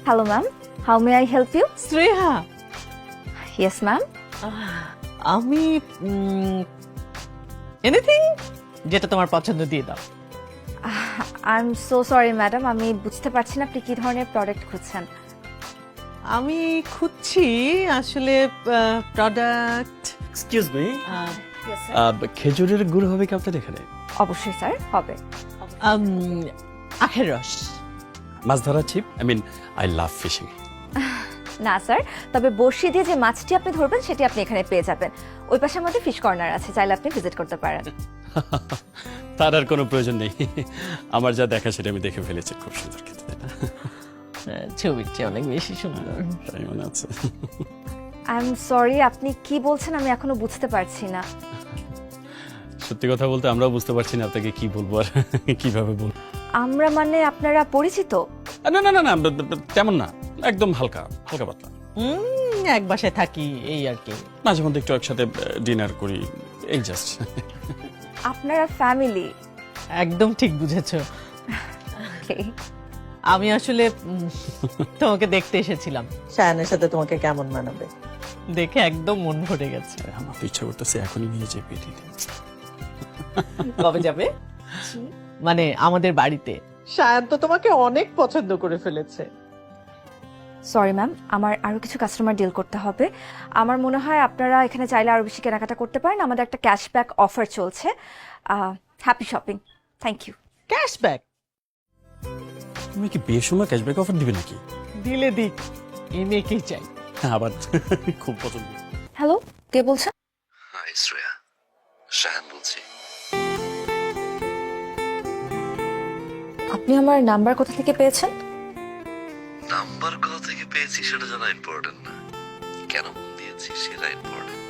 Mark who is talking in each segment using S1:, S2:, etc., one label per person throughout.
S1: Hello, ma'am. How may I help you?
S2: Shreya,
S1: Yes, ma'am.
S2: আমি anything যেটা তোমার পছন্দ দিয়ে দাও।
S1: I'm so sorry, madam. আমি বুঝতে পারছি না আপনি কি ধরনের প্রোডাক্ট খুঁজছেন।
S2: আমি খুঁজছি আসলে product.
S3: Excuse me,
S1: Yes, sir.
S3: খেজুরের গুড় হবে কি আপনার এখানে?
S1: অবশ্যই স্যার হবে।
S2: আখের রস।
S3: মাছ ধরা ছিপ, I mean I love fishing.
S1: না স্যার, তবে বড়শি দিয়ে যে মাছটি আপনি ধরবেন সেটি আপনি এখানে পেয়ে যাবেন। ওই পাশের মধ্যে ফিশ কর্নার আছে, চাইলে আপনি ভিজিট করতে পারেন।
S3: তার আর কোনো প্রয়োজন নেই, আমার যা দেখা সেটা আমি দেখে ফেলেছি। খুব সুন্দর খেতে, তাই না?
S2: ছবির চেয়ে অনেক বেশি সুন্দর।
S3: তাই মনে আছে।
S1: আই এম সরি, আপনি কি বলছেন আমি এখনো বুঝতে পারছি না।
S3: সত্যি কথা বলতে আমরাও বুঝতে পারছি না আপনাকে কি বলবো আর কিভাবে বলবো।
S1: আমরা মানে আপনারা পরিচিত?
S3: না না না না, তেমন না, একদম হালকা হালকা পাতলা।
S2: এক বাসায় থাকি এই আর কি।
S3: মাঝে মধ্যে একটু একসাথে ডিনার করি, এই জাস্ট।
S1: আপনারা ফ্যামিলি?
S2: একদম ঠিক বুঝেছো। আমি আসলে তোমাকে দেখতে এসেছিলাম। শায়ানের সাথে তোমাকে কেমন মানাবে দেখে একদম মন ভরে গেছে।
S3: আমার তো ইচ্ছা করতেছে এখনই নিয়ে যেয়ে পেটে দিই।
S2: কবে যাবে? মানে আমাদের বাড়িতে। শায়ান তো তোমাকে অনেক পছন্দ করে ফেলেছে।
S1: সরি ম্যাম, আমার আরো কিছু কাস্টমার ডিল করতে হবে। আমার মনে হয় আপনারা এখানে চাইলে আরো বেশি কেনাকাটা করতে পারেন। আমাদের একটা ক্যাশব্যাক অফার চলছে। Happy shopping. Thank you.
S2: Cashback?
S3: তুমি কি বিয়ের সময় ক্যাশব্যাক অফার দিবে নাকি?
S2: দিলে দিক, এই মেয়েকেই চাই।
S3: আবার খুব পছন্দ।
S1: হ্যালো, কে বলছেন?
S4: হাই শ্রেয়া, শাহান বলছি।
S1: আপনি আমার নাম্বার কোথা থেকে পেয়েছেন?
S4: নাম্বার কোথা থেকে পেয়েছি সেটা জানা ইম্পর্টেন্ট না, কেন ফোন দিয়েছি সেটা ইম্পর্টেন্ট।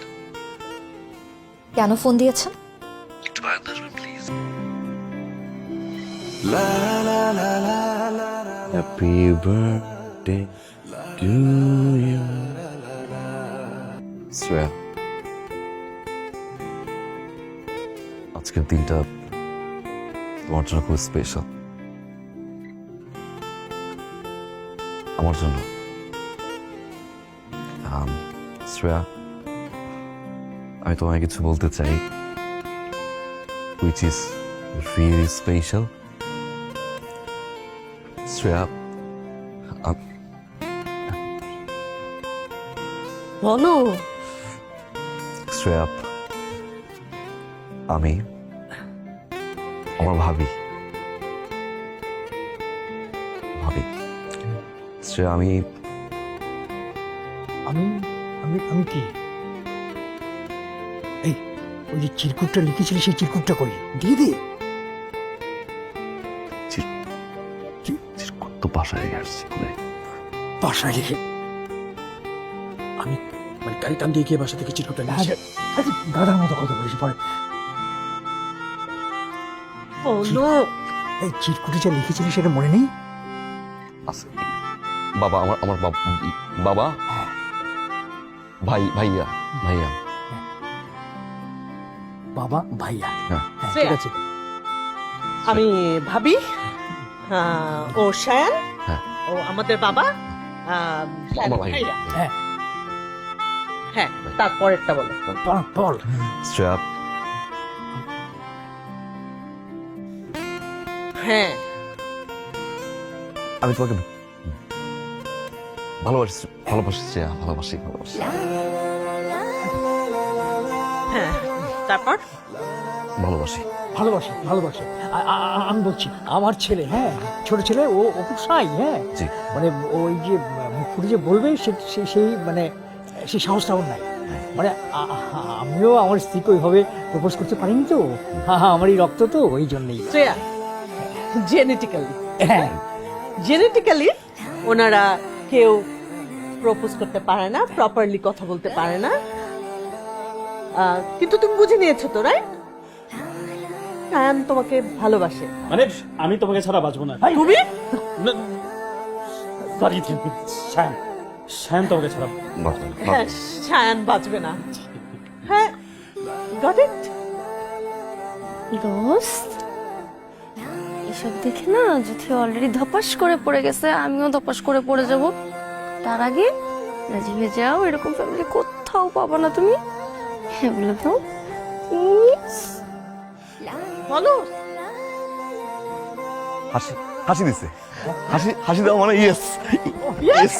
S1: কেন ফোন দিয়েছেন?
S4: একটু বারান্দা আসবেন please. Happy birthday to you. Shreya, আজকের দিনটা তোমার জন্য খুব স্পেশাল। আমার জন্য। শ্রেয়া, আমি তোমায় কিছু বলতে চাই, which is really special. Shreya,
S2: বলো।
S4: শ্রেয়া, আমি আমার ভাবি শ্রেয়া, আমি
S5: আমি আমি আমি কি এই ওই যে চিরকুটটা লিখেছিলি সেই চিরকুটটা কই দিয়ে দে।
S4: কত বাসায় রেখে আসছি
S5: বাসায় লিখে আমি মানে গাড়ি টান দিয়ে গিয়ে বাসা থেকে চিরকুটটা নিয়ে গাধার মতো কথা বলেছি পরে।
S2: বলো।
S5: এই চিরকুটে যা লিখেছিলি সেটা মনে নেই?
S4: আছে বাবা, আমার বাবা,
S5: হ্যাঁ
S4: ভাইয়া
S5: বাবা ভাইয়া।
S4: হ্যাঁ।
S5: হ্যাঁ,
S2: শ্রেয়া।
S5: ঠিক আছে।
S2: আমি ভাবি, ও শায়ান,
S4: হ্যাঁ।
S2: ও আমাদের বাবা,
S4: আমার ভাই।
S2: ভাইরা।
S5: হ্যাঁ
S2: হ্যাঁ, তারপরেরটা বলো।
S5: বল।
S4: শ্রেয়া,
S2: হ্যাঁ,
S4: আমি তোমাকে ভালোবাসি শ্রেয়া, ভালোবাসি।
S2: হ্যাঁ, তারপর
S4: ভালোবাসি।
S5: ভালোবাসি আমি বলছি আমার ছেলে, হ্যাঁ ছোট ছেলে, ও খুব সাই। হ্যাঁ
S4: জি।
S5: মানে ওই যে মুখ ফুটে যে বলবে সেই মানে সেই সাহসটা ওর নাই। মানে আমিও আমার স্ত্রীকে ওইভাবে প্রপোজ করতে পারিনি তো। আমার এই রক্ত তো ওই জন্যই।
S2: শ্রেয়া, জেনেটিক্যালি
S5: হ্যাঁ
S2: ওনারা কেউ প্রপোজ করতে পারে না, প্রপারলি কথা বলতে পারে না। কিন্তু তুমি বুঝে নিয়েছো তো, রাইট? শায়ান তোমাকে ভালোবাসে।
S3: মানে আমি তোমাকে ছাড়া বাঁচবো না।
S2: তুমি?
S3: সরি, শ্যাম তোমাকে ছাড়া।
S2: হ্যাঁ, শায়ান বাঁচবে না। হ্যাঁ, গট ইট?
S1: দোস্ত,
S6: এসব দেখে না যদি অলরেডি ধপাস করে পড়ে গেছে, আমিও ধপাস করে পড়ে যাব। তার আগে রাজি হয়ে যাও, এরকম ফ্যামিলি কোথাও পাবো না তুমি। হ্যাঁ বলে তো
S2: বলো।
S7: হাসি হাসি দিছে, হাসি হাসি দেওয়া মানে ইয়েস।
S2: Yes!